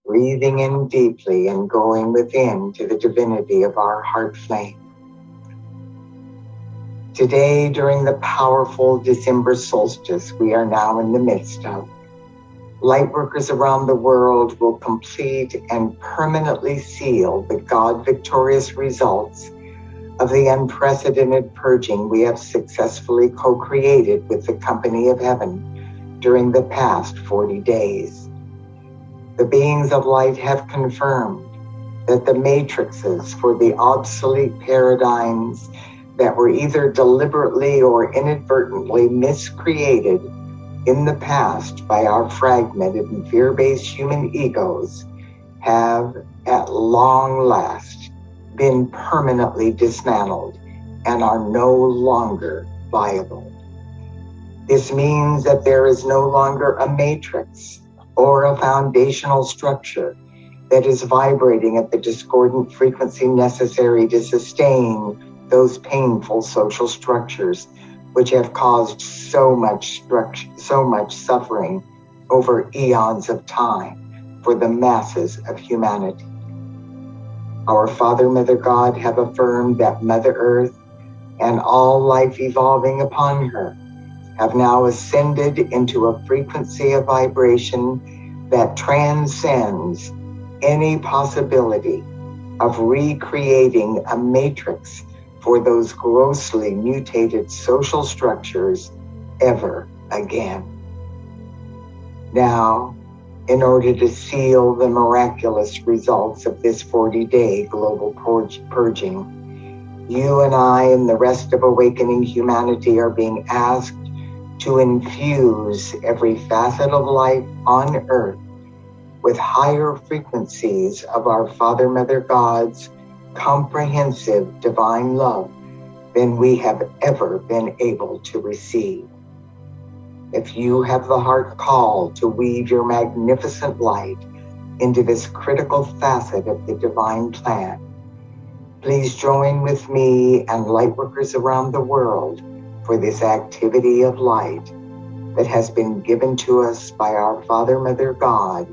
breathing in deeply and going within to the divinity of our heart flame. Today, during the powerful December solstice we are now in the midst of, lightworkers around the world will complete and permanently seal the God-victorious results of the unprecedented purging we have successfully co-created with the company of heaven during the past 40 days. The beings of light have confirmed that the matrices for the obsolete paradigms that were either deliberately or inadvertently miscreated in the past by our fragmented and fear-based human egos have at long last been permanently dismantled and are no longer viable. This means that there is no longer a matrix or a foundational structure that is vibrating at the discordant frequency necessary to sustain those painful social structures which have caused so much suffering over eons of time for the masses of humanity. Our Father, Mother God have affirmed that Mother Earth and all life evolving upon her have now ascended into a frequency of vibration that transcends any possibility of recreating a matrix for those grossly mutated social structures ever again. Now, in order to seal the miraculous results of this 40-day global purging, you and I and the rest of awakening humanity are being asked to infuse every facet of life on Earth with higher frequencies of our Father, Mother God's comprehensive divine love than we have ever been able to receive. If you have the heart call to weave your magnificent light into this critical facet of the divine plan, please join with me and lightworkers around the world for this activity of light that has been given to us by our Father, Mother God,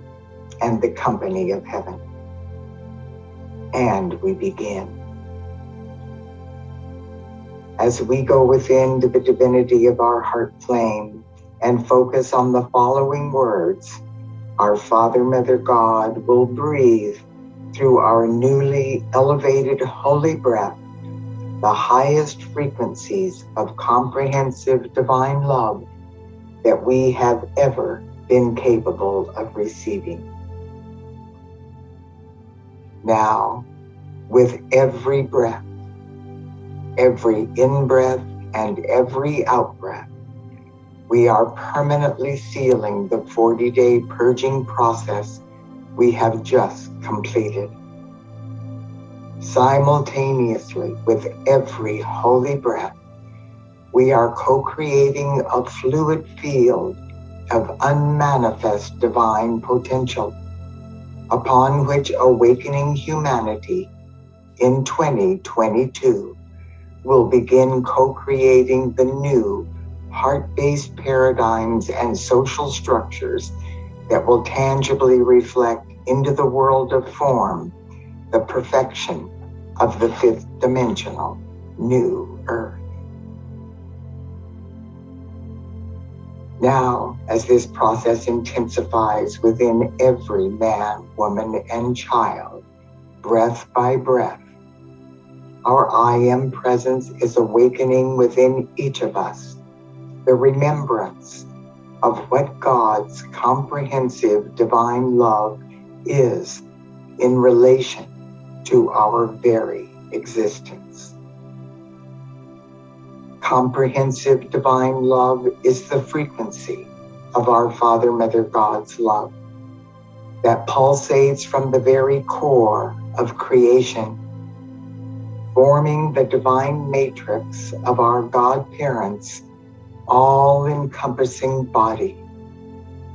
and the company of heaven. And we begin. As we go within to the divinity of our heart flame and focus on the following words, our Father, Mother God will breathe through our newly elevated holy breath the highest frequencies of comprehensive divine love that we have ever been capable of receiving. Now, with every breath, every in-breath and every out-breath, we are permanently sealing the 40-day purging process we have just completed. Simultaneously, with every holy breath, we are co-creating a fluid field of unmanifest divine potential, upon which awakening humanity in 2022 will begin co-creating the new heart-based paradigms and social structures that will tangibly reflect into the world of form the perfection of the fifth dimensional new Earth. Now, as this process intensifies within every man, woman, and child, breath by breath, our I Am presence is awakening within each of us the remembrance of what God's comprehensive divine love is in relation to our very existence. Comprehensive divine love is the frequency of our Father, Mother God's love that pulsates from the very core of creation, forming the divine matrix of our God-parents' all-encompassing body,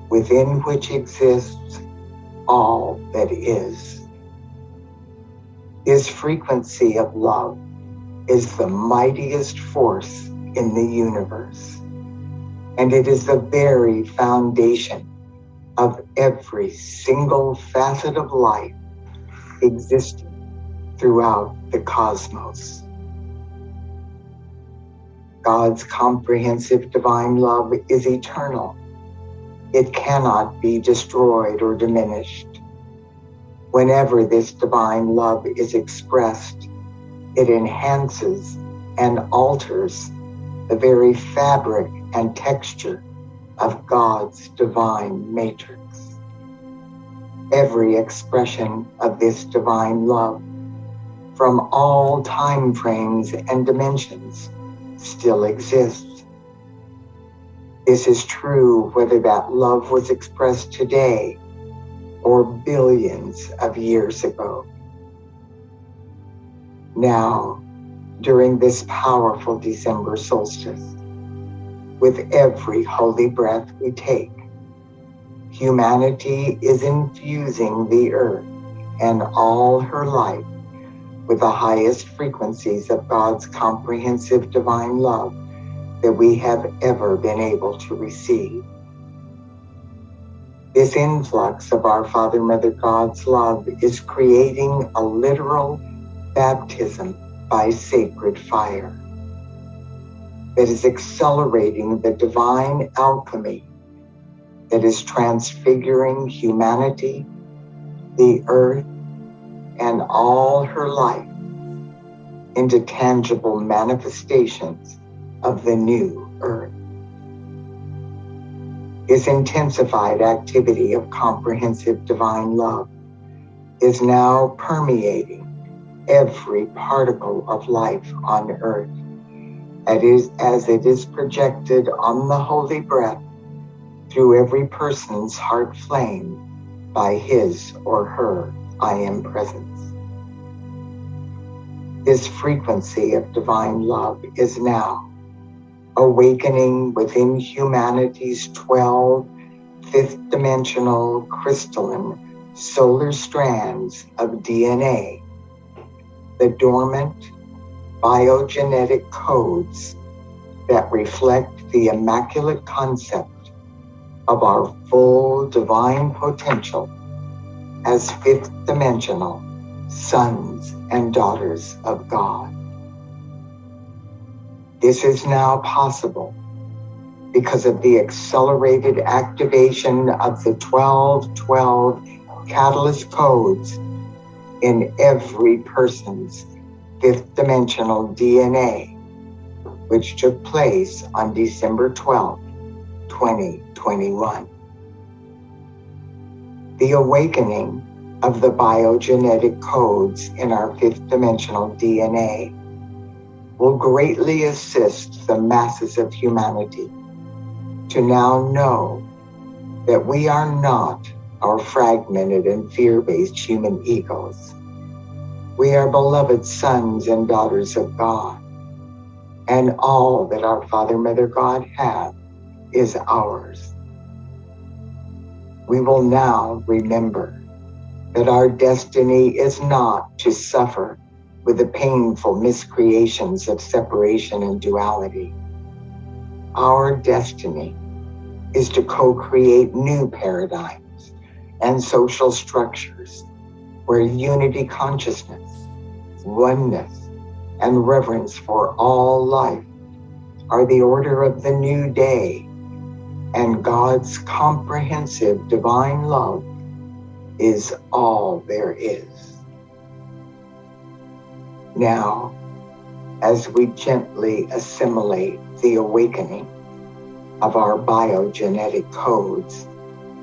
within which exists all that is. This frequency of love is the mightiest force in the universe, and it is the very foundation of every single facet of life existing throughout the cosmos. God's comprehensive divine love is eternal. It cannot be destroyed or diminished. Whenever this divine love is expressed, it enhances and alters the very fabric and texture of God's divine matrix. Every expression of this divine love, from all time frames and dimensions, still exists. This is true whether that love was expressed today or billions of years ago. Now, during this powerful December solstice, with every holy breath we take, humanity is infusing the earth and all her life with the highest frequencies of God's comprehensive divine love that we have ever been able to receive. This influx of our Father, Mother God's love is creating a literal baptism by sacred fire that is accelerating the divine alchemy that is transfiguring humanity, the earth, and all her life into tangible manifestations of the new earth. This intensified activity of comprehensive divine love is now permeating every particle of life on earth, as it is projected on the holy breath through every person's heart flame by his or her I am presence. This frequency of divine love is now awakening within humanity's 12 fifth-dimensional crystalline solar strands of DNA, the dormant biogenetic codes that reflect the immaculate concept of our full divine potential as fifth-dimensional sons and daughters of God. This is now possible because of the accelerated activation of the 1212 catalyst codes in every person's fifth-dimensional DNA, which took place on December 12, 2021. The awakening of the biogenetic codes in our fifth-dimensional DNA will greatly assist the masses of humanity to now know that we are not our fragmented and fear-based human egos. We are beloved sons and daughters of God, and all that our Father, Mother God have is ours. We will now remember that our destiny is not to suffer with the painful miscreations of separation and duality. Our destiny is to co-create new paradigms and social structures where unity consciousness, oneness, and reverence for all life are the order of the new day, and God's comprehensive divine love is all there is. Now, as we gently assimilate the awakening of our biogenetic codes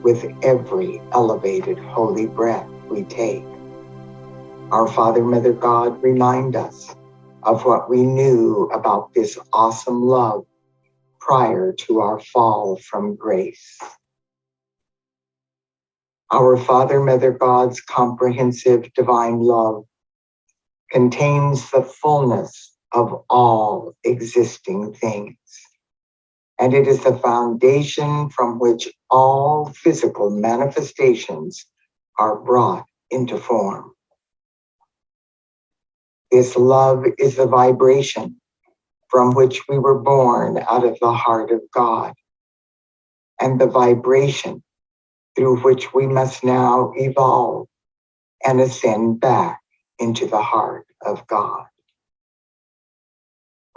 with every elevated holy breath we take, our Father, Mother God remind us of what we knew about this awesome love prior to our fall from grace. Our Father, Mother God's comprehensive divine love contains the fullness of all existing things, and it is the foundation from which all physical manifestations are brought into form. This love is the vibration from which we were born out of the heart of God, and the vibration through which we must now evolve and ascend back into the heart of God.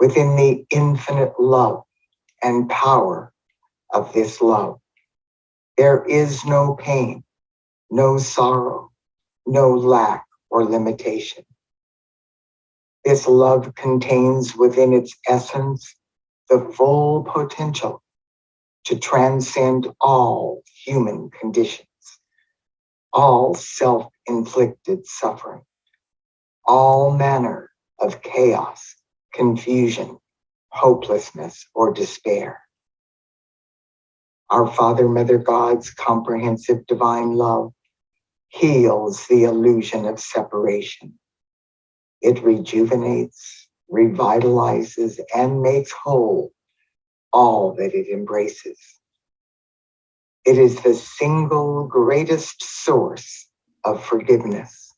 Within the infinite love and power of this love, there is no pain, no sorrow, no lack or limitation. This love contains within its essence the full potential to transcend all human conditions, all self-inflicted suffering, all manner of chaos, confusion, hopelessness, or despair. Our Father, Mother God's comprehensive divine love heals the illusion of separation. It rejuvenates, revitalizes, and makes whole all that it embraces. It is the single greatest source of forgiveness,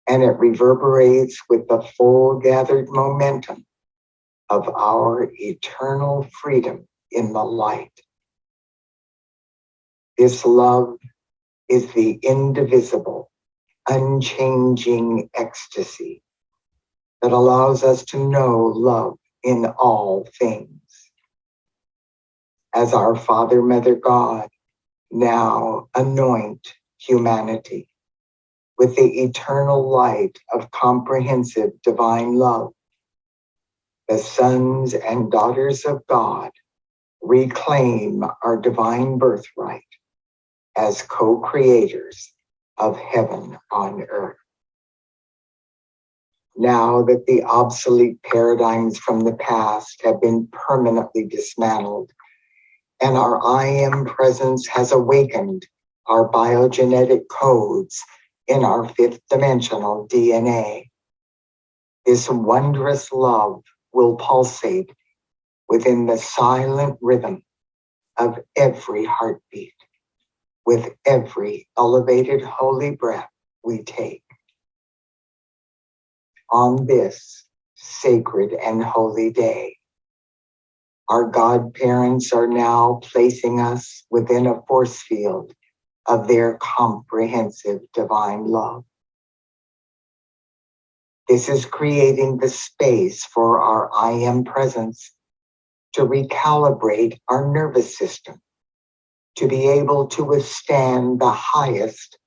and it reverberates with the full gathered momentum of our eternal freedom in the light. This love is the indivisible, unchanging ecstasy that allows us to know love in all things. As our Father, Mother God now anoint humanity with the eternal light of comprehensive divine love, the sons and daughters of God reclaim our divine birthright as co-creators of heaven on earth. Now that the obsolete paradigms from the past have been permanently dismantled, and our I Am presence has awakened our biogenetic codes in our fifth dimensional DNA, this wondrous love will pulsate within the silent rhythm of every heartbeat, with every elevated holy breath we take. On this sacred and holy day, our godparents are now placing us within a force field of their comprehensive divine love. This is creating the space for our I Am presence to recalibrate our nervous system, to be able to withstand the highest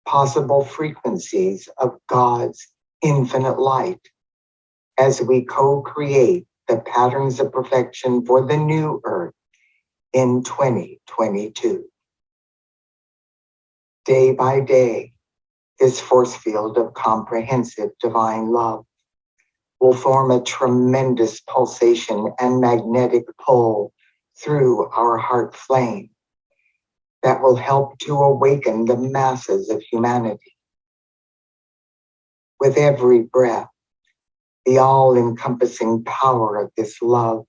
possible frequencies of God's infinite light as we co-create the patterns of perfection for the new earth in 2022. Day by day, this force field of comprehensive divine love will form a tremendous pulsation and magnetic pull through our heart flame that will help to awaken the masses of humanity. With every breath, the all-encompassing power of this love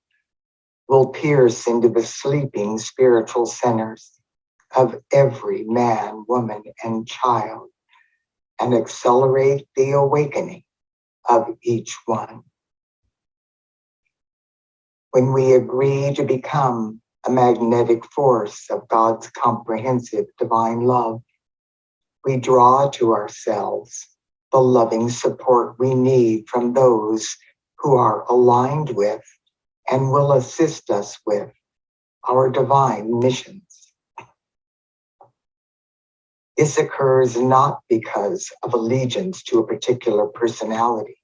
will pierce into the sleeping spiritual centers of every man, woman, and child and accelerate the awakening of each one. When we agree to become a magnetic force of God's comprehensive divine love, we draw to ourselves the loving support we need from those who are aligned with and will assist us with our divine missions. This occurs not because of allegiance to a particular personality,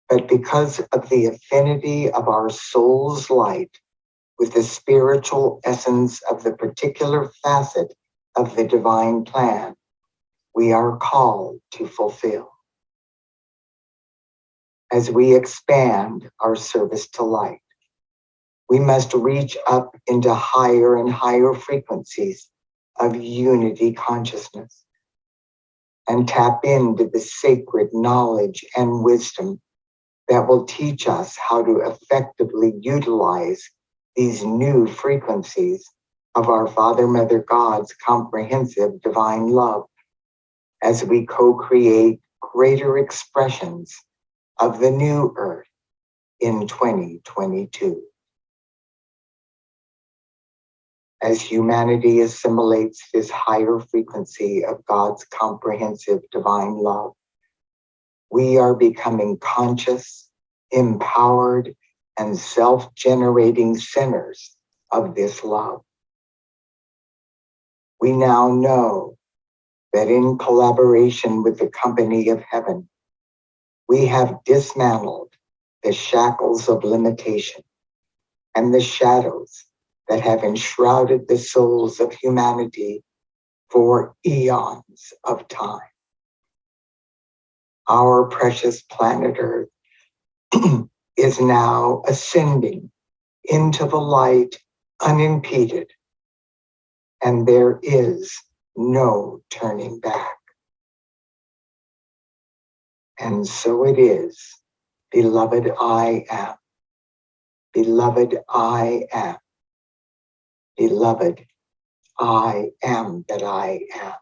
but because of the affinity of our soul's light with the spiritual essence of the particular facet of the divine plan we are called to fulfill. As we expand our service to light, we must reach up into higher and higher frequencies of unity consciousness and tap into the sacred knowledge and wisdom that will teach us how to effectively utilize these new frequencies of our Father, Mother God's comprehensive divine love as we co-create greater expressions of the new earth in 2022. as humanity assimilates this higher frequency of God's comprehensive divine love, we are becoming conscious, empowered, and self-generating centers of this love. We now know that in collaboration with the company of heaven, we have dismantled the shackles of limitation and the shadows that have enshrouded the souls of humanity for eons of time. Our precious planet Earth is now ascending into the light unimpeded, and there is no turning back. And so it is, beloved, I am. Beloved, I am. Beloved, I am that I am.